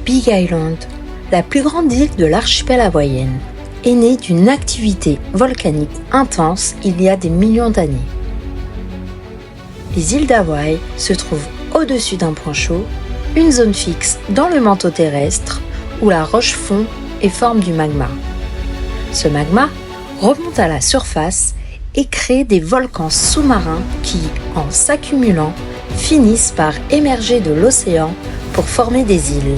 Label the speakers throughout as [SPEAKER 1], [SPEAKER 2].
[SPEAKER 1] Big Island, la plus grande île de l'archipel hawaïenne, est née d'une activité volcanique intense il y a des millions d'années. Les îles d'Hawaï se trouvent au-dessus d'un point chaud, une zone fixe dans le manteau terrestre où la roche fond et forme du magma. Ce magma remonte à la surface et crée des volcans sous-marins qui, en s'accumulant, finissent par émerger de l'océan pour former des îles.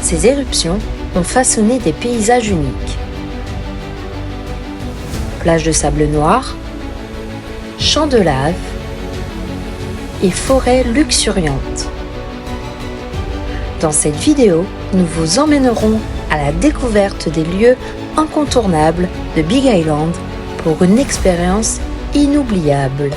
[SPEAKER 1] Ces éruptions ont façonné des paysages uniques. Plages de sable noir, champs de lave et forêts luxuriantes. Dans cette vidéo, nous vous emmènerons à la découverte des lieux incontournables de Big Island pour une expérience inoubliable.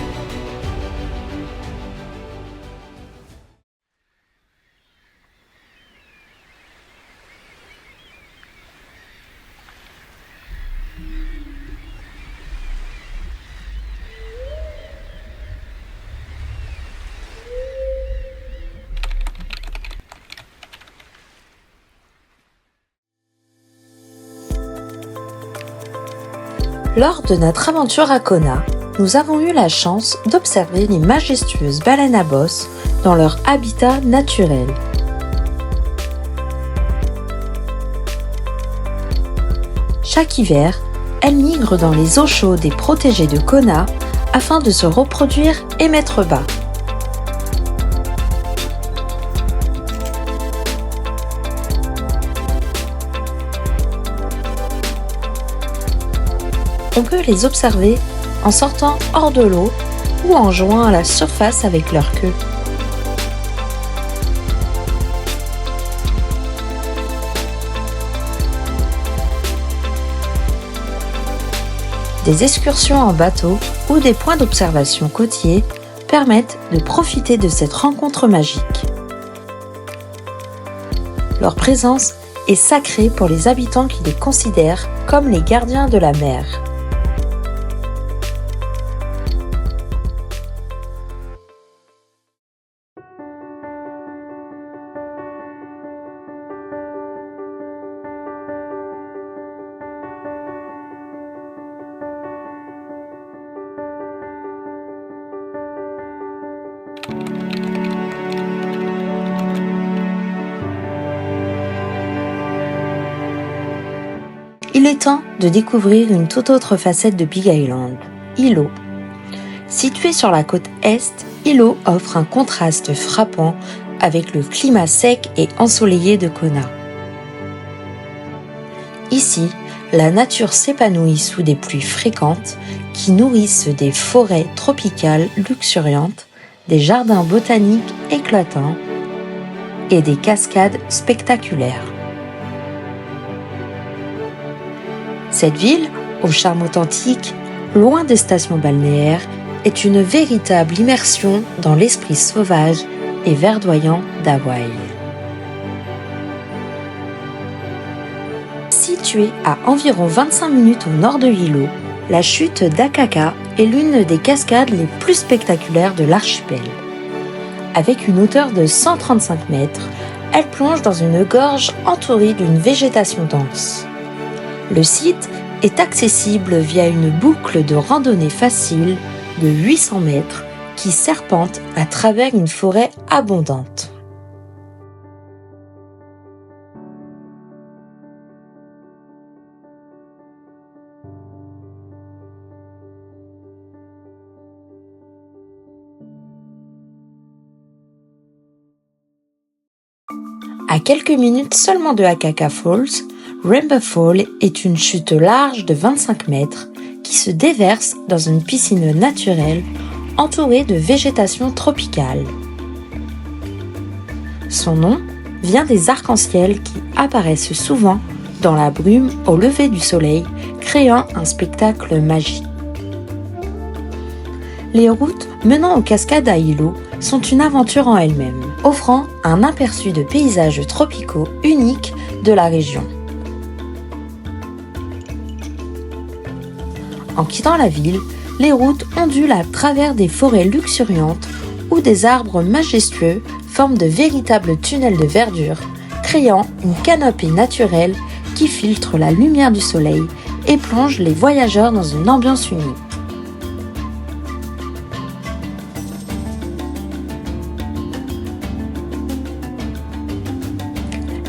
[SPEAKER 1] Lors de notre aventure à Kona, nous avons eu la chance d'observer les majestueuses baleines à bosse dans leur habitat naturel. Chaque hiver, elles migrent dans les eaux chaudes et protégées de Kona afin de se reproduire et mettre bas. On peut les observer en sortant hors de l'eau ou en jouant à la surface avec leur queue. Des excursions en bateau ou des points d'observation côtiers permettent de profiter de cette rencontre magique. Leur présence est sacrée pour les habitants qui les considèrent comme les gardiens de la mer. Il est temps de découvrir une toute autre facette de Big Island, Hilo. Situé sur la côte est, Hilo offre un contraste frappant avec le climat sec et ensoleillé de Kona. Ici, la nature s'épanouit sous des pluies fréquentes qui nourrissent des forêts tropicales luxuriantes, des jardins botaniques éclatants et des cascades spectaculaires. Cette ville, au charme authentique, loin des stations balnéaires, est une véritable immersion dans l'esprit sauvage et verdoyant d'Hawaï. Située à environ 25 minutes au nord de Hilo, la chute d'Akaka est l'une des cascades les plus spectaculaires de l'archipel. Avec une hauteur de 135 mètres, elle plonge dans une gorge entourée d'une végétation dense. Le site est accessible via une boucle de randonnée facile de 800 mètres qui serpente à travers une forêt abondante. À quelques minutes seulement de Akaka Falls, Rainbow Fall est une chute large de 25 mètres qui se déverse dans une piscine naturelle entourée de végétation tropicale. Son nom vient des arcs-en-ciel qui apparaissent souvent dans la brume au lever du soleil, créant un spectacle magique. Les routes menant aux cascades à Hilo sont une aventure en elles-mêmes, offrant un aperçu de paysages tropicaux uniques de la région. En quittant la ville, les routes ondulent à travers des forêts luxuriantes où des arbres majestueux forment de véritables tunnels de verdure, créant une canopée naturelle qui filtre la lumière du soleil et plonge les voyageurs dans une ambiance unique.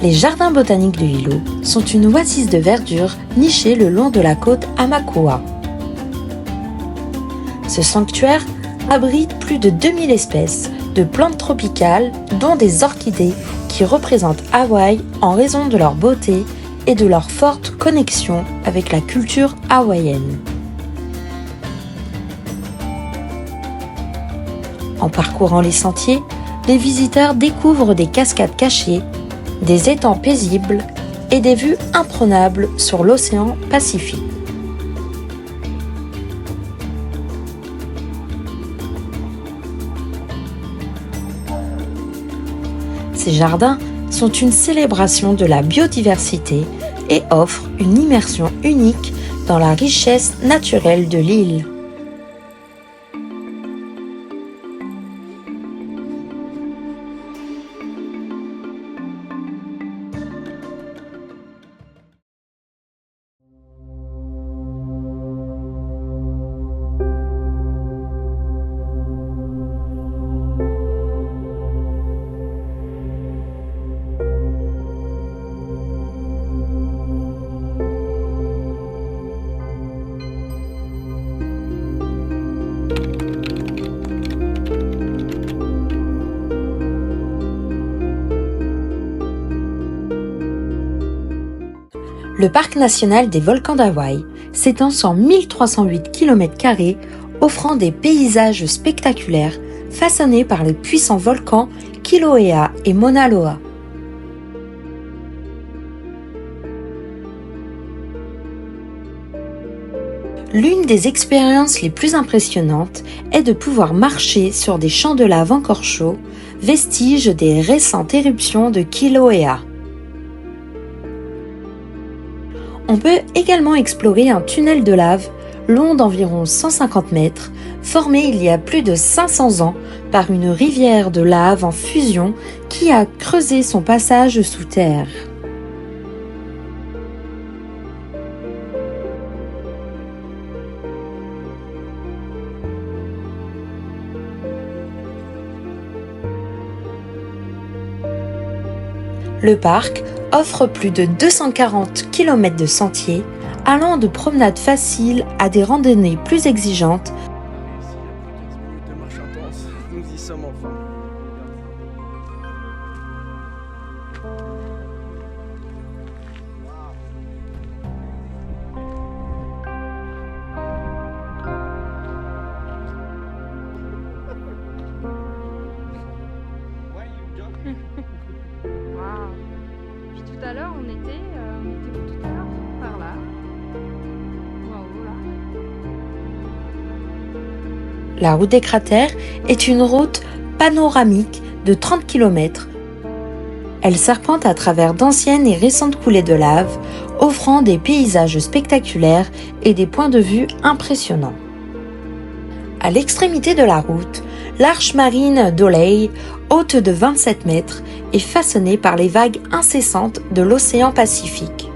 [SPEAKER 1] Les jardins botaniques de Hilo sont une oasis de verdure nichée le long de la côte Hamakua. Ce sanctuaire abrite plus de 2000 espèces de plantes tropicales, dont des orchidées qui représentent Hawaï en raison de leur beauté et de leur forte connexion avec la culture hawaïenne. En parcourant les sentiers, les visiteurs découvrent des cascades cachées, des étangs paisibles et des vues imprenables sur l'océan Pacifique. Ces jardins sont une célébration de la biodiversité et offrent une immersion unique dans la richesse naturelle de l'île. Le parc national des volcans d'Hawaï s'étend sur 1308 km², offrant des paysages spectaculaires façonnés par les puissants volcans Kilauea et Mauna Loa. L'une des expériences les plus impressionnantes est de pouvoir marcher sur des champs de lave encore chauds, vestiges des récentes éruptions de Kilauea. On peut également explorer un tunnel de lave long d'environ 150 mètres, formé il y a plus de 500 ans par une rivière de lave en fusion qui a creusé son passage sous terre. Le parc offre plus de 240 km de sentiers, allant de promenades faciles à des randonnées plus exigeantes.
[SPEAKER 2] De marche intense, nous y sommes enfin.
[SPEAKER 3] Waouh. Puis tout à l'heure, on était où tout à l'heure? Par là. Waouh, là.
[SPEAKER 1] La route des cratères est une route panoramique de 30 km. Elle serpente à travers d'anciennes et récentes coulées de lave, offrant des paysages spectaculaires et des points de vue impressionnants. À l'extrémité de la route, l'arche marine d'Oley, haute de 27 mètres, est façonnée par les vagues incessantes de l'océan Pacifique.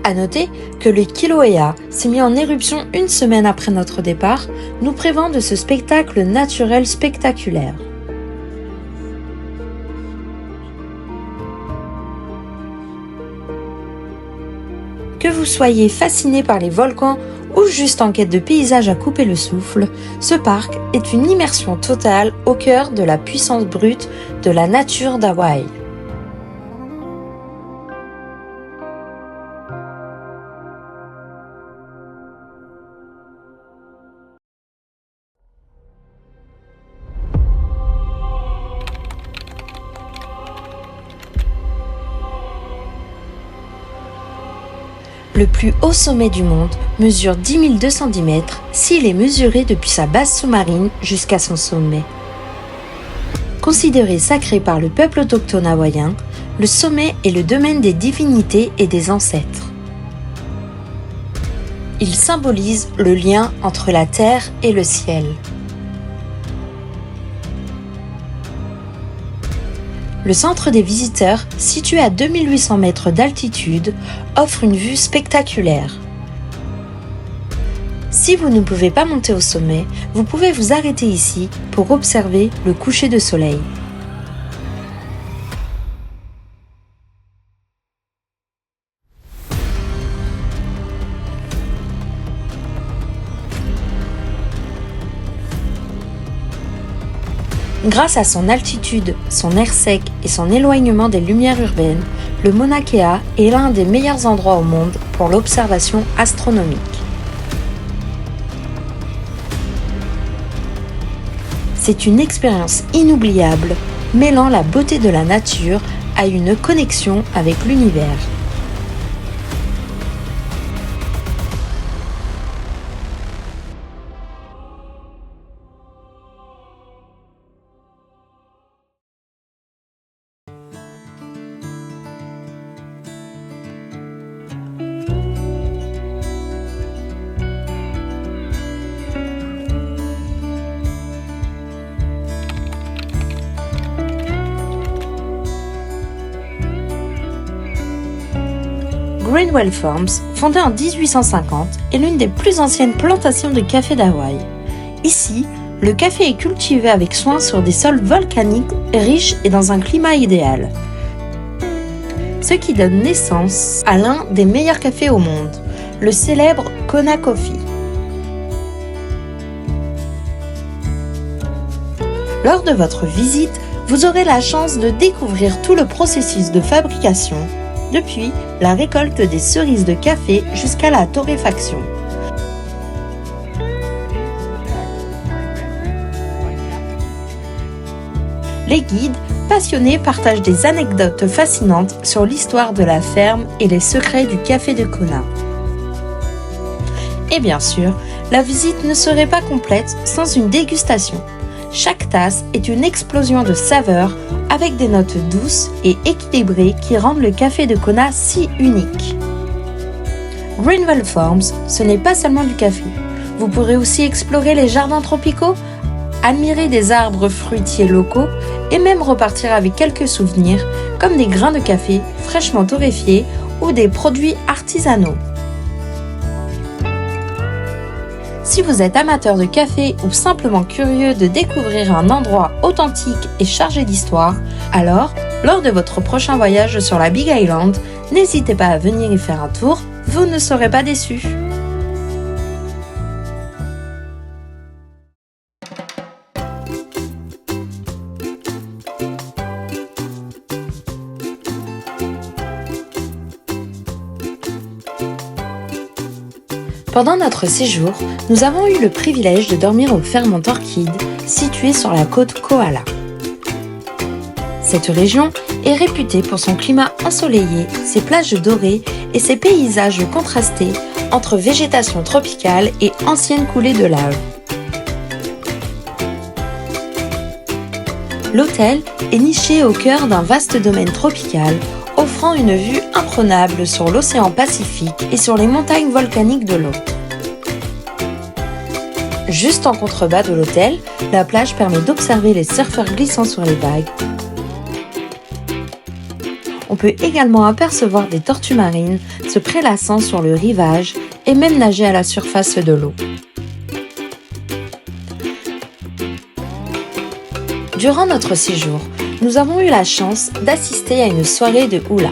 [SPEAKER 1] À noter que le Kilauea s'est mis en éruption une semaine après notre départ, nous privant de ce spectacle naturel spectaculaire. Que vous soyez fasciné par les volcans ou juste en quête de paysages à couper le souffle, ce parc est une immersion totale au cœur de la puissance brute de la nature d'Hawaï. Le plus haut sommet du monde mesure 10 210 mètres s'il est mesuré depuis sa base sous-marine jusqu'à son sommet. Considéré sacré par le peuple autochtone hawaïen, le sommet est le domaine des divinités et des ancêtres. Il symbolise le lien entre la terre et le ciel. Le centre des visiteurs, situé à 2800 mètres d'altitude, offre une vue spectaculaire. Si vous ne pouvez pas monter au sommet, vous pouvez vous arrêter ici pour observer le coucher de soleil. Grâce à son altitude, son air sec et son éloignement des lumières urbaines, le Mauna Kea est l'un des meilleurs endroits au monde pour l'observation astronomique. C'est une expérience inoubliable, mêlant la beauté de la nature à une connexion avec l'univers. Greenwell Farms, fondée en 1850, est l'une des plus anciennes plantations de café d'Hawaï. Ici, le café est cultivé avec soin sur des sols volcaniques riches et dans un climat idéal. Ce qui donne naissance à l'un des meilleurs cafés au monde, le célèbre Kona Coffee. Lors de votre visite, vous aurez la chance de découvrir tout le processus de fabrication, depuis la récolte des cerises de café jusqu'à la torréfaction. Les guides passionnés partagent des anecdotes fascinantes sur l'histoire de la ferme et les secrets du café de Kona. Et bien sûr, la visite ne serait pas complète sans une dégustation. Chaque tasse est une explosion de saveurs avec des notes douces et équilibrées qui rendent le café de Kona si unique. Greenwell Farms, ce n'est pas seulement du café. Vous pourrez aussi explorer les jardins tropicaux, admirer des arbres fruitiers locaux et même repartir avec quelques souvenirs comme des grains de café fraîchement torréfiés ou des produits artisanaux. Si vous êtes amateur de café ou simplement curieux de découvrir un endroit authentique et chargé d'histoire, alors, lors de votre prochain voyage sur la Big Island, n'hésitez pas à venir y faire un tour, vous ne serez pas déçus. Pendant notre séjour, nous avons eu le privilège de dormir au Fairmont Orchid, situé sur la côte Kohala. Cette région est réputée pour son climat ensoleillé, ses plages dorées et ses paysages contrastés entre végétation tropicale et anciennes coulées de lave. L'hôtel est niché au cœur d'un vaste domaine tropical, offrant une vue imprenable sur l'océan Pacifique et sur les montagnes volcaniques de l'eau. Juste en contrebas de l'hôtel, la plage permet d'observer les surfeurs glissant sur les vagues. On peut également apercevoir des tortues marines se prélassant sur le rivage et même nager à la surface de l'eau. Durant notre séjour, nous avons eu la chance d'assister à une soirée de hula.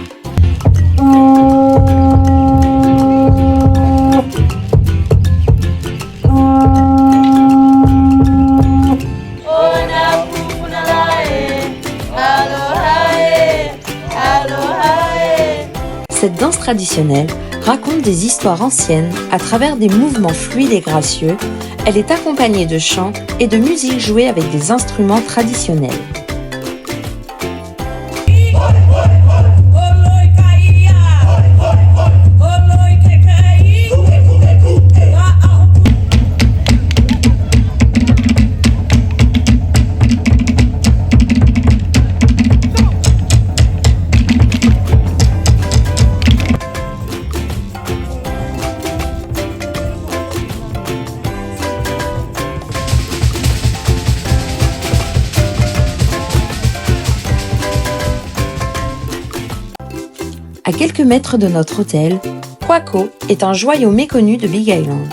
[SPEAKER 1] Cette danse traditionnelle raconte des histoires anciennes à travers des mouvements fluides et gracieux. Elle est accompagnée de chants et de musique jouée avec des instruments traditionnels. À quelques mètres de notre hôtel, Quaco est un joyau méconnu de Big Island.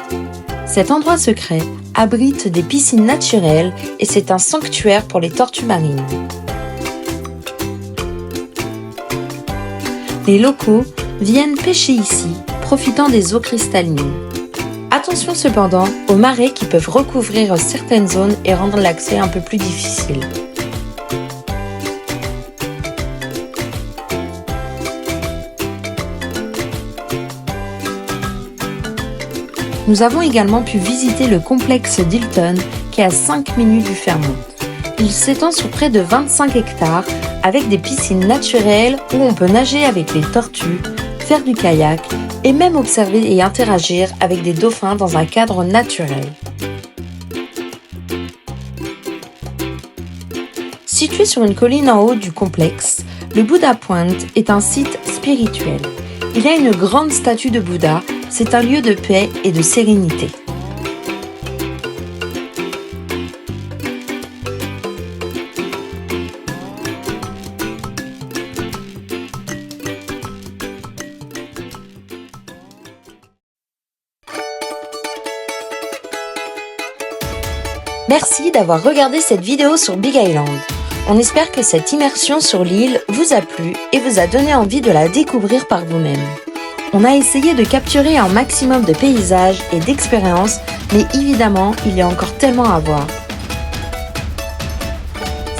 [SPEAKER 1] Cet endroit secret abrite des piscines naturelles et c'est un sanctuaire pour les tortues marines. Les locaux viennent pêcher ici, profitant des eaux cristallines. Attention cependant aux marées qui peuvent recouvrir certaines zones et rendre l'accès un peu plus difficile. Nous avons également pu visiter le complexe d'Hilton qui est à 5 minutes du Fairmont. Il s'étend sur près de 25 hectares avec des piscines naturelles où on peut nager avec les tortues, faire du kayak et même observer et interagir avec des dauphins dans un cadre naturel. Situé sur une colline en haut du complexe, le Buddha Point est un site spirituel. Il y a une grande statue de Bouddha, c'est un lieu de paix et de sérénité. Merci d'avoir regardé cette vidéo sur Big Island. On espère que cette immersion sur l'île vous a plu et vous a donné envie de la découvrir par vous-même. On a essayé de capturer un maximum de paysages et d'expériences, mais évidemment, il y a encore tellement à voir.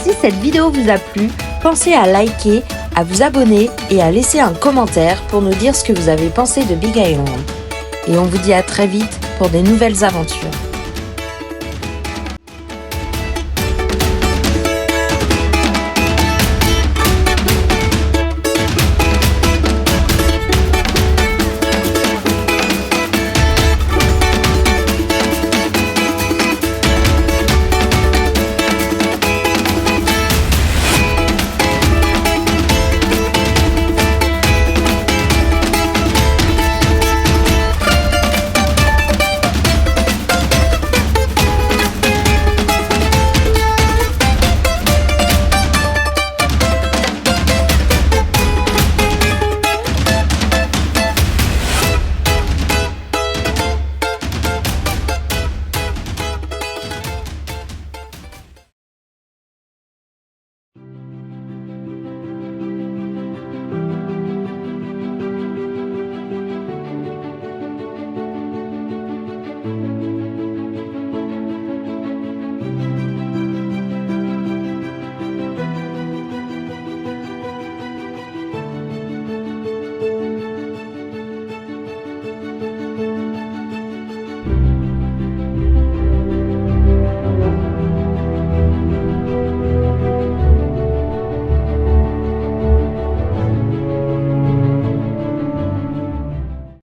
[SPEAKER 1] Si cette vidéo vous a plu, pensez à liker, à vous abonner et à laisser un commentaire pour nous dire ce que vous avez pensé de Big Island. Et on vous dit à très vite pour des nouvelles aventures.